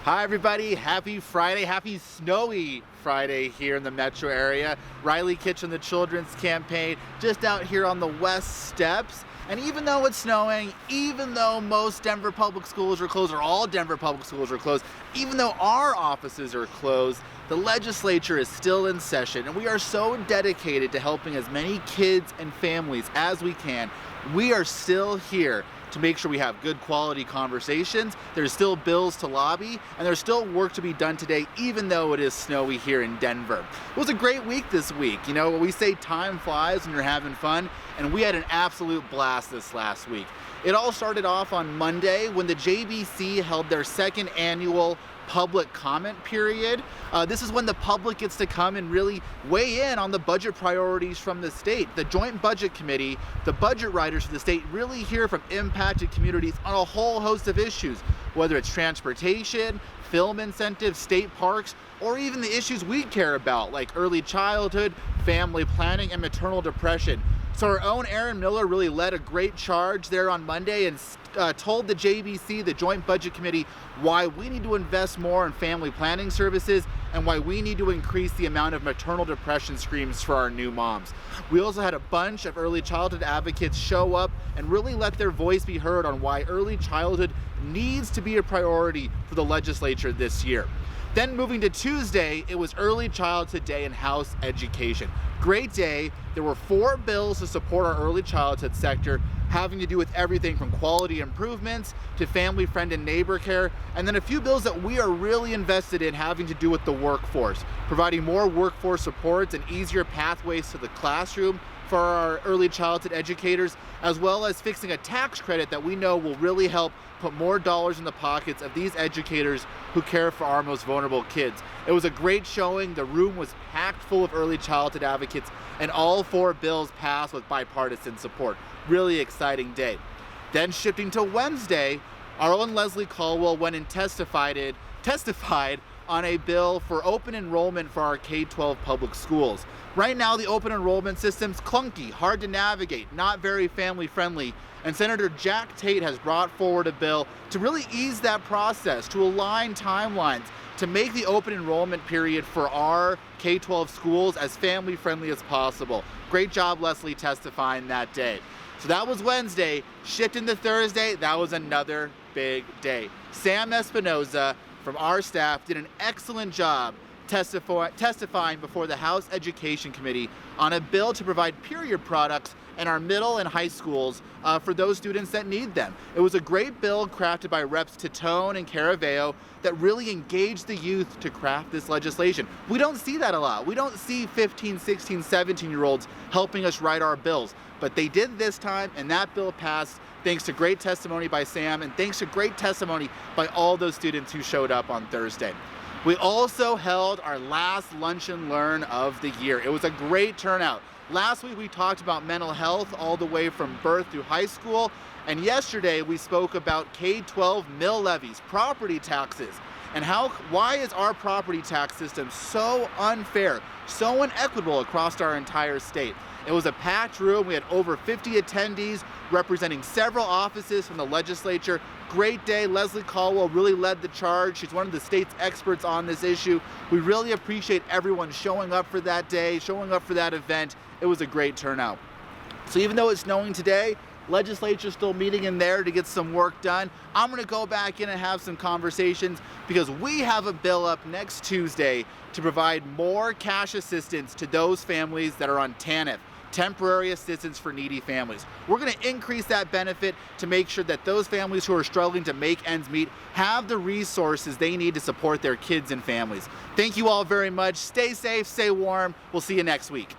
Hi everybody, happy Friday, happy snowy Friday here in the metro area. Riley Kitchen, the Children's Campaign, just out here on the west steps. And even though it's snowing, even though most Denver public schools are closed, or all Denver public schools are closed, even though our offices are closed, the legislature is still in session, and we are so dedicated to helping as many kids and families as we can. We are still here to make sure we have good quality conversations. There's still bills to lobby, and there's still work to be done today, even though it is snowy here in Denver. It was a great week this week. You know, we say time flies when you're having fun, and we had an absolute blast this last week. It all started off on Monday when the JBC held their second annual public comment period. This is when the public gets to come and really weigh in on the budget priorities from the state. The Joint Budget Committee, the budget writers for the state really hear from impacted communities on a whole host of issues, whether it's transportation, film incentives, state parks, or even the issues we care about, like early childhood, family planning, and maternal depression. So our own Aaron Miller really led a great charge there on Monday and told the JBC, the Joint Budget Committee, why we need to invest more in family planning services and why we need to increase the amount of maternal depression screens for our new moms. We also had a bunch of early childhood advocates show up and really let their voice be heard on why early childhood needs to be a priority for the legislature this year. Then moving to Tuesday, it was Early Childhood Day and House Education. Great day. There were 4 bills to support our early childhood sector, having to do with everything from quality improvements to family, friend, and neighbor care, and then a few bills that we are really invested in having to do with the workforce, providing more workforce supports and easier pathways to the classroom for our early childhood educators, as well as fixing a tax credit that we know will really help put more dollars in the pockets of these educators who care for our most vulnerable kids. It was a great showing. The room was packed full of early childhood advocates, and all 4 bills passed with bipartisan support. Really exciting day. Then shifting to Wednesday, our own Leslie Caldwell went and testified on a bill for open enrollment for our K-12 public schools. Right now, the open enrollment system's clunky, hard to navigate, not very family friendly, and Senator Jack Tate has brought forward a bill to really ease that process, to align timelines, to make the open enrollment period for our K-12 schools as family friendly as possible. Great job, Leslie, testifying that day. So that was Wednesday. Shifting to Thursday, that was another big day. Sam Espinoza from our staff did an excellent job testifying before the House Education Committee on a bill to provide period products in our middle and high schools for those students that need them. It was a great bill crafted by Reps Titone and Caraveo that really engaged the youth to craft this legislation. We don't see that a lot. We don't see 15, 16, 17-year-olds helping us write our bills, but they did this time, and that bill passed thanks to great testimony by Sam and thanks to great testimony by all those students who showed up on Thursday. We also held our last Lunch and Learn of the year. It was a great turnout. Last week we talked about mental health all the way from birth through high school, and yesterday we spoke about K-12 mill levies, property taxes, and why is our property tax system so unfair, so inequitable across our entire state. It was a packed room. We had over 50 attendees representing several offices from the legislature. Great day. Leslie Caldwell really led the charge. She's one of the state's experts on this issue. We really appreciate everyone showing up for that day, showing up for that event. It was a great turnout. So even though it's snowing today, legislature's still meeting in there to get some work done. I'm going to go back in and have some conversations because we have a bill up next Tuesday to provide more cash assistance to those families that are on TANF, temporary assistance for needy families. We're going to increase that benefit to make sure that those families who are struggling to make ends meet have the resources they need to support their kids and families. Thank you all very much. Stay safe, stay warm. We'll see you next week.